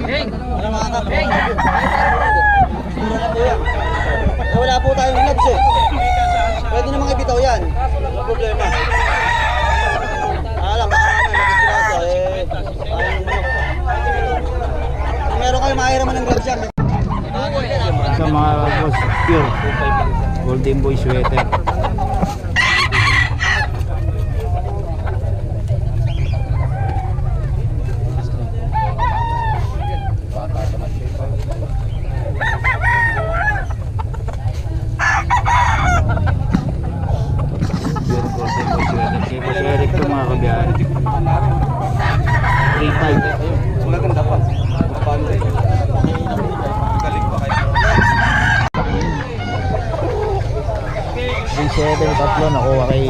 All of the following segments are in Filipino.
Beng! Wala mga kap. Beng! Mura na po yan. Wala po tayong gloves eh. Pwede namang ibitaw yan. Wala problema. Alam, baka naman, nagkikiraso eh. Parang manok. Meron kayo mahiraman ng gloves yan. Sa mga boss, pure Golden Boy sweater. Kabiyahe. 3.5. Maganda pa. Paano eh? Galing pa kayo. 3.7 tatlo nakuha kay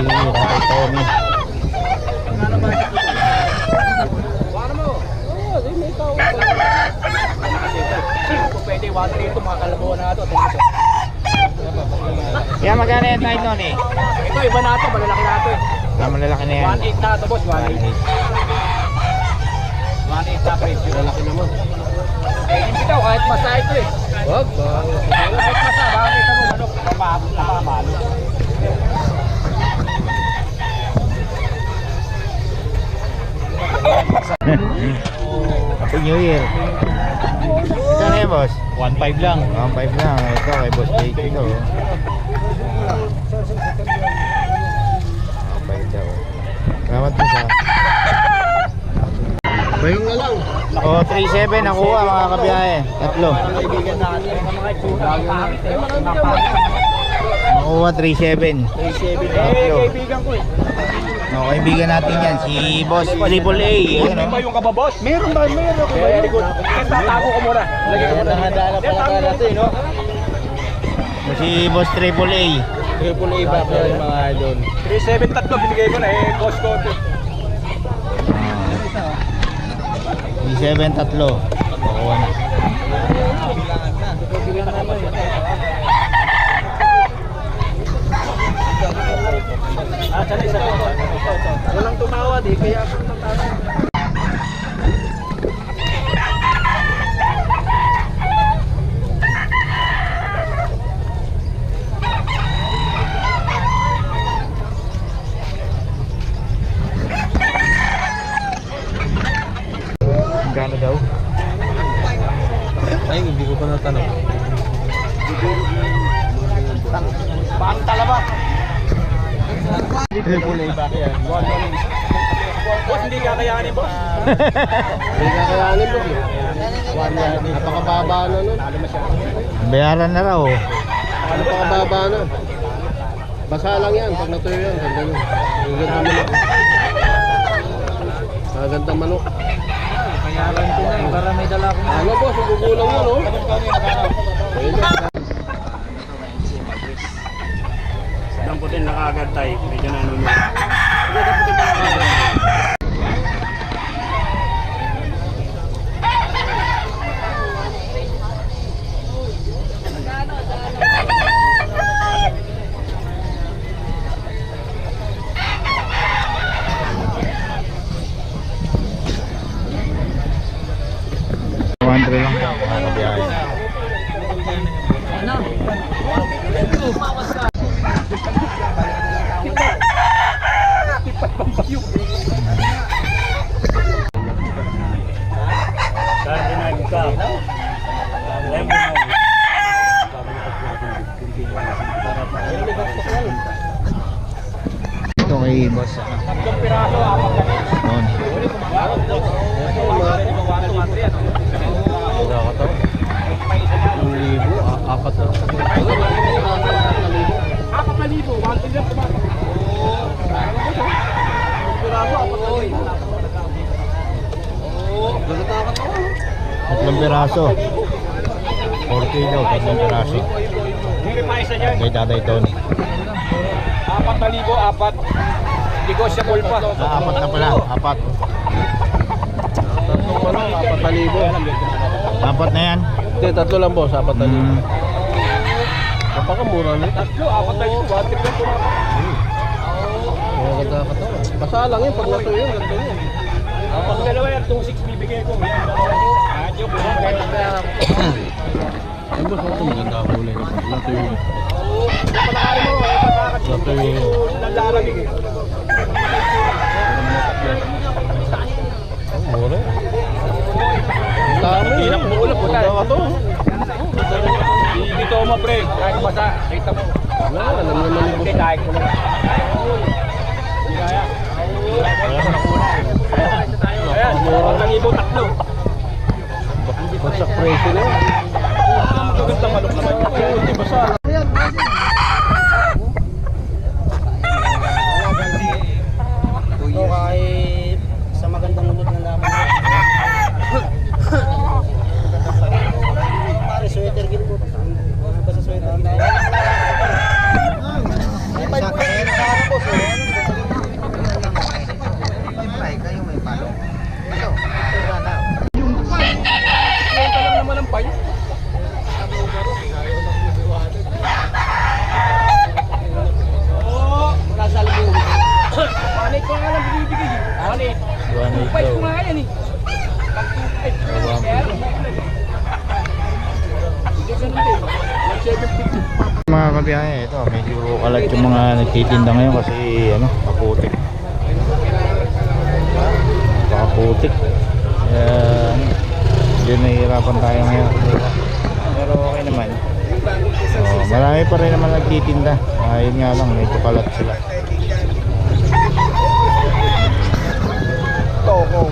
Tommy. Pwede 1 rito mga kalabuan na ito. Kaya magkano yan tayo nun eh? Ito iba na ito, malalaki na ito eh. Malalaki na yan. 1.8 na ito boss, 1.8. 1.8 na presyo. Lalaki naman. Hindi daw, kahit masa ito eh. Wag ba? Kahit masa, baka kita mo manok, napamalo. Happy New Year. Ito na yan boss? 1.5 lang. 1.5 lang. Ito kay Boss Jake ito. 1.5 daw. Salamat po sa Bayong na lang. O 3.7 nakuha mga kabiyahe. Tatlo. Kaibigan natin, mga itsura, pangit eh. Nakuha 3.7. 3.7 Tatlo. Kaibigan ko eh. O kaibigan natin yan. Si Boss Triple A. Ayan o. Ba yung kababos? Meron ba? Meron. Very good. Kaya tatago ko muna. Lagyan ko muna. Handa na pala ka natin, no? Si Boss Triple A. Triple A ba pa yung mga idol? 3.7 tatlo binigay ko na eh. Cost ko ito. 3.7 tatlo. Nakuha na. Sana isa. Walang tumawad eh. Kaya ako tatawad. Gano'n daw? Ay, hindi ko pa natanong. Bang talaba. Triple A ba kaya? Boss, hindi kakayanin boss. Hindi na kayanin mo. Napakababa na nun. Bayaran na raw. Napakababa na. Basa lang yan. Pag natuyo yan, ganda yun. Ang ganda manok. Ang ganda manok. Kayaran ko na para may dala akong Ano po, sugugulang mo, no? damputin na kaagad tayo. Medyo nanunod. Damputin na kaagad. Lang mga kabiyahe. Ito kay boss. Tatlong piraso, apat na rin. Noon. Apat na. 4,000, 1 lang kumakas. Tatlong piraso. 4K daw, tatlong piraso. Hindi pa isa dyan. Kay Tatay Tony. 4,000, apat. Negotiable pa. Apat na pala, apat. Tatlong pa lang, 4,000. Apat na yan. Hindi, tatlo lang boss, 4,000. Napakamura nito. Tatlo, 4,000, 1 lang kumakas. Ang ganda ka to. Basa lang yun, pag natuyo, ganda yun. Pag dalawa yan, 2,600 bibigay ko. Yan, dalawa. Mura. Dami. Hindi na kumuulap po tayo. Dito ako ma-pre. Kahit basa. Kita mo. Wala, alam naman yung boss. Kahit ko lang. Hindi kaya. Ayan. Ang ibo tatlo. Bagsak presyo na. Magagandang manok naman. Hindi basa. Ito kahit sa magandang ulod ng laban. Pare, sweater gil po. Basta sweater gil. May pa po sir. Ito lang naman ang payo. Magkasalubong. Panay ko nga lang binibigay. Panay. Pagpay ko nga yan eh. Mga kabiyahe, ito medyo kalat yung mga nagtitinda ngayon kasi ano, kaputik. Kaputik. Kaya yun, nahihirapan tayo ngayon. Pero okay naman. Marami pa rin naman nagtitinda. Yun nga lang, medyo kalat sila. Toko.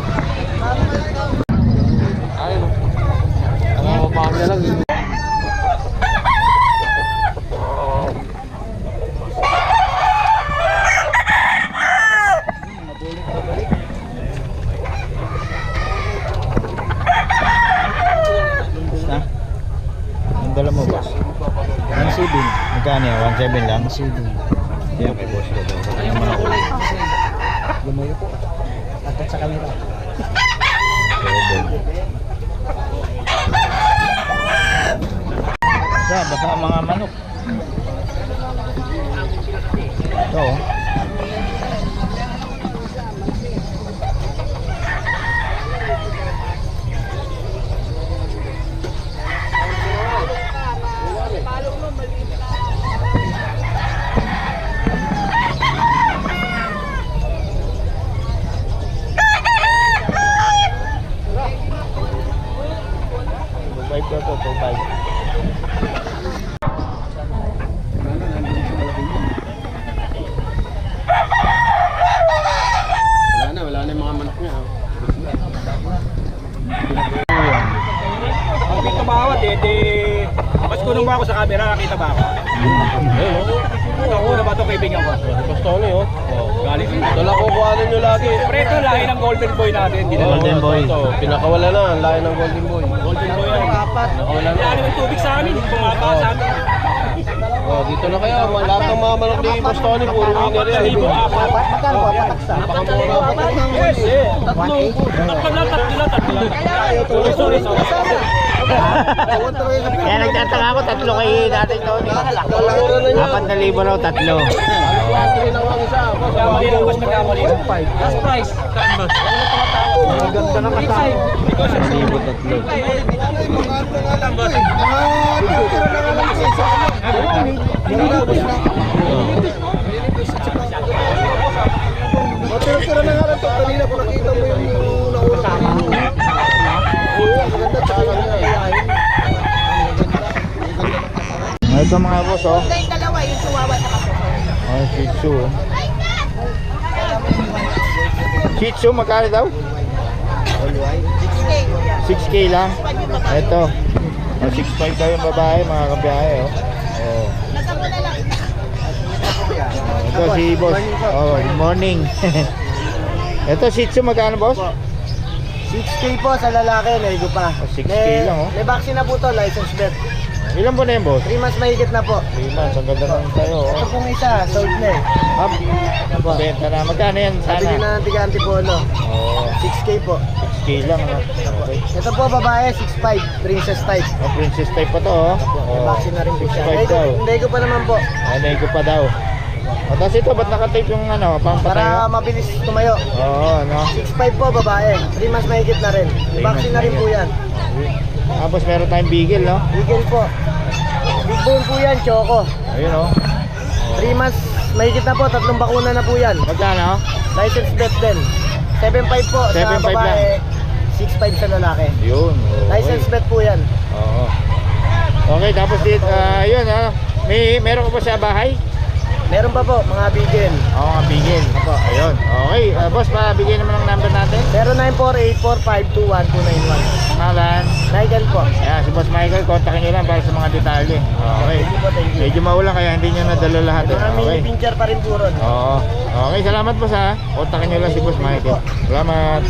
Ayun. Ang mababa niya lang. Basta? Ang dala mo, boss? 1.7. Magkano yan? 1.7 lang? 1.7. Yan, kay boss. Kaya naman ako. Lumayo po. Atat sa kamera. 7. Baka mga manok. Ito oh. Wala na yung mga manok niya. Nakita ba ako? Mas kunong ba ako sa camera? Nakita ba ako? Ako na ba ito kaibigan ko? Gusto ko niyo. Galing sila. Dala ko kuhanan nyo lagi. Pre, ito lahi ng golden boy natin. Golden boy. Ito, pinakawala na. Ang layo ng golden boy. Golden boy yan. Nakawala na. Wala naman tubig sa amin. Pumapa sa amin. Oh, dito na kaya. Lahat ng mga manok ni Boss Tony, puro winner yan. Libo, apat. Magkano po? Pataksa. Napakamura. Yes. Tatlo. Tatlo lang. Sorry. Kaya nagtataka ako, tatlo kay Tatay Tony. 4,000 raw, tatlo. Nagkamali lang, boss. Nagkamali lang. Last price. Ang ganda ng kasama. 1,000 tatlo. Tira na nga lang ito. Kanina ko nakita mo yung nauna sa akin. Oo, maganda. Tsaka lang ayahin. Ito mga boss oh. Yung dalawa, yung chihuahua at kaso. Oh, Shih Tzu oh. Shih Tzu, magkano daw? 6K, kuya. 6K lang. Ito. Oh, 6.5 daw yung babae, mga kabiyahe oh. Oh. Nagamo na lang. Ito si boss. Oh, good morning. Ito Shih Tzu, magkano boss? 6K po sa lalaki, naligo pa. 6K lang oh. May vaccine na po to, license bet. Ilan po na yun boss? 3 months mahigit na po. 3 months, ang ganda naman tayo oh. Ito pong isa, sold na eh. Up. Benta na. Magkano yan Sabi sana? na ng tiga Antipolo. Oh, 6K po. 6K lang oh. Okay. Ito po babae, 6'5", princess type. Oh, princess type pa to oh. May Oh, vaccine na rin po siya. 6'5 daw. Hindi ko pa naman po. Anay ko pa daw. O, tapos ito, ba't nakatape yung ano, pang Para patayo? mabilis tumayo. Oo, no? 6'5" po babae, 3 months mahigit na rin. May 3 vaccine na rin po yan. Tapos meron tayong bigel, no? Bigel po. Big bone po yan, Choco. Ayun oh. 3 months, mahigit na po, 3 bakuna na po yan. Magkano? License vet din. 7.5 po 7.5 sa babae, 6.5 sa lalaki. Yun. License vet po yan. Oo. Okay, tapos dito, yun ah. Meron ko ba sa bahay? Meron pa po, mga bigel. Oo, nga bigil. Ayun. Okay, boss, mabigyan naman ang number natin. 0948-4521-291. Pangalan. Nigel po. Ayan, si Boss Michael, kontakin nyo lang para sa mga detalye. Okay. Thank you po, thank you. Medyo maulan kaya hindi nyo nadala lahat. Ito Eh. na Okay. mini pincher pa rin po ron. Oo. Okay, salamat boss ha. Kontakin nyo lang si Boss Michael. Salamat.